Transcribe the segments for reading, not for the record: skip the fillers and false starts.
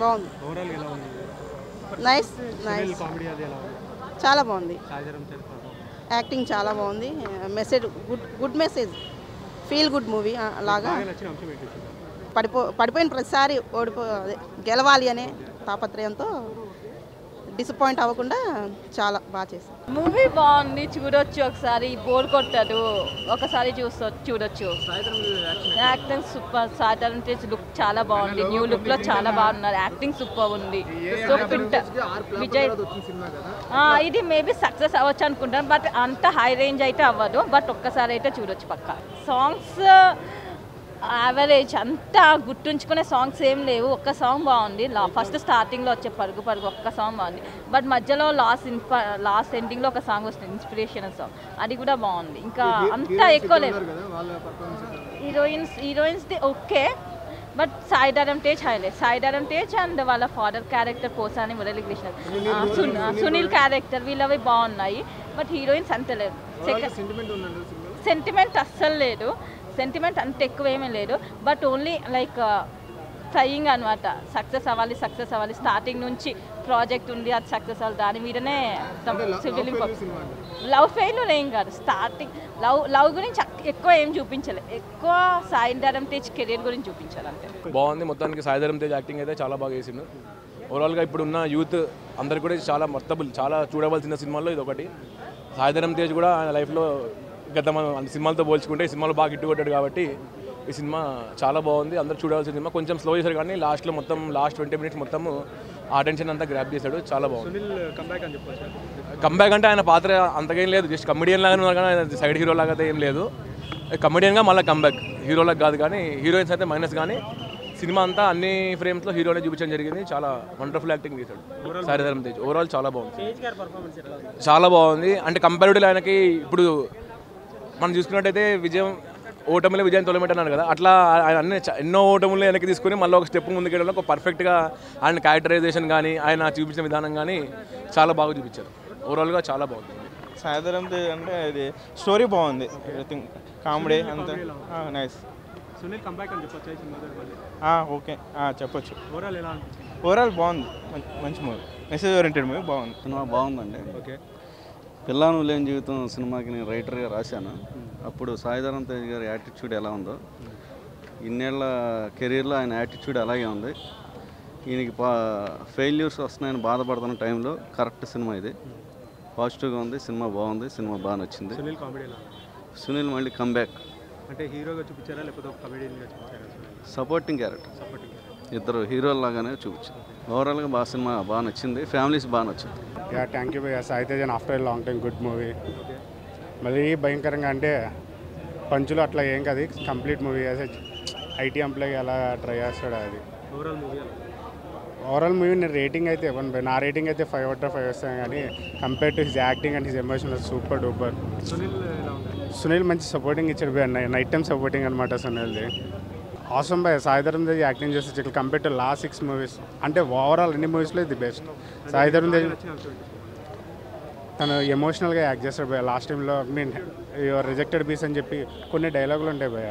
బాగుంది. ఓవరాల్ ఎలా ఉంది? నైస్ నైస్, కామెడీ అది ఎలా ఉంది? చాలా బాగుంది. సాయిధరం తేజ్ యాక్టింగ్ చాలా బాగుంది. Message good message, feel good movie లాగా. బాగా నచ్చిన అంశం ఏంటి? పడిపోయిన ప్రతిసారి అదే గెలవాలి అనే తాపత్రయంతో డిసప్పాయింట్ అవ్వకుండా చాలా బాగా చేశారు. మూవీ బాగుంది, చూడొచ్చు. ఒకసారి బోర్ కొట్టదు, ఒకసారి చూడొచ్చు. Acting super. Sai Dharam Tej look చాలా బాగుంది, న్యూ లుక్ లో చాలా బాగున్నారు. యాక్టింగ్ సూపర్ ఉంది. సో ఫిట్ విజయ్ ఇది మేబీ సక్సెస్ అవ్వచ్చు అనుకుంటాను, బట్ అంత హై రేంజ్ అయితే అవ్వదు. బట్ ఒక్కసారి అయితే చూడొచ్చు పక్కా. సాంగ్స్ యావరేజ్, అంతా గుర్తుంచుకునే సాంగ్స్ ఏం లేవు. ఒక్క సాంగ్ బాగుంది, ఫస్ట్ స్టార్టింగ్లో వచ్చే పరుగు పరుగు ఒక్క సాంగ్ బాగుంది. బట్ మధ్యలో లాస్ట్ ఎండింగ్లో ఒక సాంగ్ వస్తుంది, ఇన్స్పిరేషనల్ సాంగ్, అది కూడా బాగుంది. ఇంకా అంతా ఎక్కువ లేదు. హీరోయిన్స్ది okay, but Sai Dharam Tej highlight. Sai Dharam Tej and వాళ్ళ father character Posani Muralikrishna, Sunil character, వీళ్ళవి బాగున్నాయి. బట్ హీరోయిన్స్ అంత లేదు. సెంటిమెంట్ అస్సలు లేదు, సెంటిమెంట్ అంత ఎక్కువ ఏమీ లేదు. బట్ ఓన్లీ లైక్ ట్రయింగ్ అనమాట. సక్సెస్ అవ్వాలి. స్టార్టింగ్ నుంచి ప్రాజెక్ట్ ఉంది, అది సక్సెస్ అవ్వాలి. దాని మీదనే లవ్ ఫెయిల్యూర్ ఏం కాదు. స్టార్టింగ్ లవ్ గురించి ఎక్కువ ఏం చూపించలేదు. ఎక్కువ సాయిధరం తేజ్ కెరీర్ గురించి చూపించాలి అంతే. బాగుంది. మొత్తానికి సాయిధరం తేజ్ యాక్టింగ్ అయితే చాలా బాగా చేసిండు. ఓవరాల్గా ఇప్పుడున్న యూత్ అందరు కూడా చాలా మర్తబుల్, చాలా చూడవలసిన సినిమాల్లో ఇది ఒకటి. సాయిధరం తేజ్ కూడా ఆయన లైఫ్లో గత మనం సినిమాలతో పోల్చుకుంటే ఈ సినిమాలో బాగా హిట్ కొట్టాడు కాబట్టి ఈ సినిమా చాలా బాగుంది. అందరూ చూడాల్సిన సినిమా. కొంచెం స్లో చేశారు కానీ లాస్ట్లో మొత్తం లాస్ట్ 20 minutes మొత్తం ఆ టెన్షన్ అంతా గ్రాప్ చేశాడు. చాలా బాగుంది. కంబ్యాక్ అంటే ఆయన పాత్ర అంతకేం లేదు, జస్ట్ కమెడియన్ లాగానే ఉన్నారు కానీ ఆయన సైడ్ హీరో లాగా అయితే ఏం లేదు. కమెడియన్గా మళ్ళీ కంబ్యాక్, హీరోలకు కాదు. కానీ హీరోయిన్స్ అయితే మైనస్. కానీ సినిమా అంతా అన్ని ఫ్రేమ్స్లో హీరోనే చూపించడం జరిగింది. చాలా వండర్ఫుల్ యాక్టింగ్ చేశాడు సాయిధరం తేజ్. ఓవరాల్ చాలా బాగుంది. చాలా బాగుంది. అంటే కంపారిటివ్లీ ఆయనకి ఇప్పుడు మనం చూసుకున్నట్టయితే ఓటమిలో విజయం తొలమెట్టన్నాడు కదా, అట్లా ఆయన ఎన్నో ఓటములు వెనక్కి తీసుకుని మళ్ళీ ఒక స్టెప్ ముందుకెళ్ళడంలో ఒక పర్ఫెక్ట్గా ఆయన క్యారెక్టరైజేషన్ కానీ ఆయన చూపించిన విధానం కానీ చాలా బాగా చూపించారు. ఓవరాల్గా చాలా బాగుంది. సాయిధరం తేజ్ అంటే ఇది స్టోరీ బాగుంది, ఎవ్రీథింగ్ కామెడీ అంతా నైస్. సునీల్ కంబ్యాక్ అని చెప్పొచ్చు ఈ సినిమా ఓకే చెప్పొచ్చు. ఓవరాల్ ఓవరాల్ బాగుంది, మంచి మూవీ, మెసేజ్ ఓరియంటెడ్ మూవీ, బాగుంది. సినిమా బాగుందండి. ఓకే. పిల్లను లేని జీవితం సినిమాకి నేను రైటర్గా రాశాను. అప్పుడు సాయిధరం తేజ్ గారి యాటిట్యూడ్ ఎలా ఉందో ఇన్నేళ్ల కెరీర్లో ఆయన యాటిట్యూడ్ అలాగే ఉంది. ఈయనకి ఫెయిల్యూర్స్ వస్తున్నాయని బాధపడుతున్న టైంలో కరెక్ట్ సినిమా ఇది. పాజిటివ్గా ఉంది, సినిమా బాగుంది, సినిమా బాగా నచ్చింది. సునీల్ కామెడీ సునీల్ మళ్ళీ కంబ్యాక్, అంటే హీరోగా చూపించారా లేకపోతే కమెడియన్గా చూపించారా? సపోర్టింగ్ క్యారెక్టర్, ఇద్దరు హీరోల లాగానే చూపించారు. ఓవరాల్గా సినిమా బాగా నచ్చింది, ఫ్యామిలీస్ బాగా నచ్చింది. థ్యాంక్ యూ భయ్యా. Sai Tej after a long time good movie. మరీ భయంకరంగా అంటే పంచులు అట్లా ఏం కాదు, కంప్లీట్ మూవీ. ఐటీ ఎంప్లాయీ అలా ట్రై చేస్తాడు అది. ఓవరాల్ మూవీ నేను రేటింగ్ అయితే ఇవ్వను భయ్. నా రేటింగ్ అయితే 5 out of 5 వస్తాను. కానీ compare to his acting and his emotion super duper. Sunil మంచి సపోర్టింగ్ ఇచ్చాడు భయ్, నైట్ టైం సపోర్టింగ్ అనమాట సునీల్ది. అవసరం భయ్. సాయిధరం తేజ్ యాక్టింగ్ చేస్తే ఇట్లా కంపేర్ టు లాస్ట్ 6 movies అంటే ఓవరాల్ అన్ని మూవీస్లో ఇది బెస్ట్. సాయిధరం తేజ్ తను ఎమోషనల్గా యాక్ట్ చేస్తాడు భయ. లాస్ట్ టైంలో రిజెక్టెడ్ పీస్ అని చెప్పి కొన్ని డైలాగులు ఉంటాయి భయ.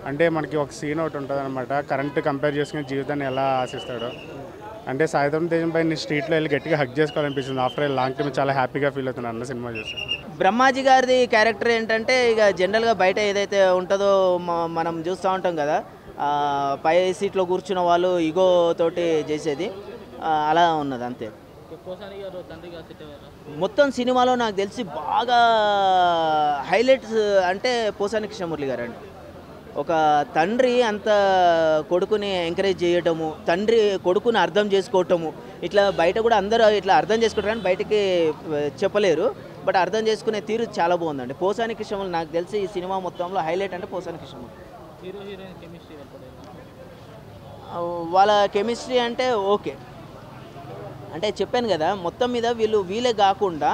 అంటే మనకి ఒక సీన్ ఒకటి ఉంటుంది అనమాట, కరెంట్ కంపేర్ చేసుకుని జీవితాన్ని ఎలా ఆశిస్తాడో. అంటే సాయిధరం తేజ్ పై నీ స్ట్రీట్లో వెళ్ళి గట్టిగా హక్ చేసుకోవాలనిపిస్తుంది. ఆఫ్టర్ ఏ లాంగ్ టైం చాలా హ్యాపీగా ఫీల్ అవుతున్నాను అన్న సినిమా చూసి. బ్రహ్మాజీ గారిది క్యారెక్టర్ ఏంటంటే ఇక జనరల్గా బయట ఏదైతే ఉంటుందో మనం చూస్తూ ఉంటాం కదా, పై సీట్లో కూర్చున్న వాళ్ళు ఈగో తోటి చేసేది అలా ఉన్నది అంతే. మొత్తం సినిమాలో నాకు తెలిసి బాగా హైలైట్స్ అంటే పోసాని కృష్ణమురళి గారు అండి. ఒక తండ్రి అంత కొడుకుని ఎంకరేజ్ చేయటము, తండ్రి కొడుకుని అర్థం చేసుకోవటము, ఇట్లా బయట కూడా అందరూ ఇట్లా అర్థం చేసుకుంటారు కానీ బయటకి చెప్పలేరు. బట్ అర్థం చేసుకునే తీరు చాలా బాగుందండి. పోసాని కృష్ణమురళి నాకు తెలిసి ఈ సినిమా మొత్తంలో హైలైట్ అంటే పోసాని కృష్ణమురళి. వాళ్ళ కెమిస్ట్రీ అంటే ఓకే. అంటే చెప్పాను కదా, మొత్తం మీద వీళ్ళే కాకుండా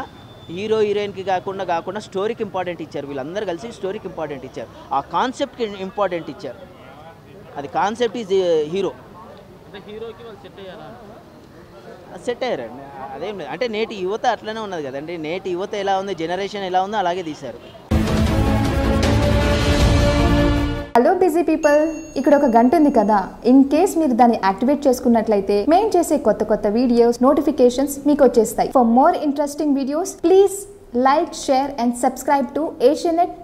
హీరో హీరోయిన్కి కాకుండా స్టోరీకి ఇంపార్టెంట్ ఇచ్చారు. వీళ్ళందరూ కలిసి స్టోరీకి ఇంపార్టెంట్ ఇచ్చారు, ఆ కాన్సెప్ట్కి ఇంపార్టెంట్ ఇచ్చారు. అది కాన్సెప్ట్ ఈజ్ హీరో. సెట్ అయ్యారండి, అదేం లేదు. అంటే నేటి యువత అట్లనే ఉన్నది కదండి, నేటి యువత ఎలా ఉంది, జనరేషన్ ఎలా ఉందో అలాగే తీశారు. హలో బిజీ పీపుల్, ఇక్కడ ఒక గంట ఉంది కదా. ఇన్ కేస్ మీరు దాన్ని యాక్టివేట్ చేసుకున్నట్లయితే మేము చేసే కొత్త వీడియోస్ నోటిఫికేషన్స్ మీకు వచ్చేస్తాయి. For more interesting videos please like, share and subscribe to Asianet.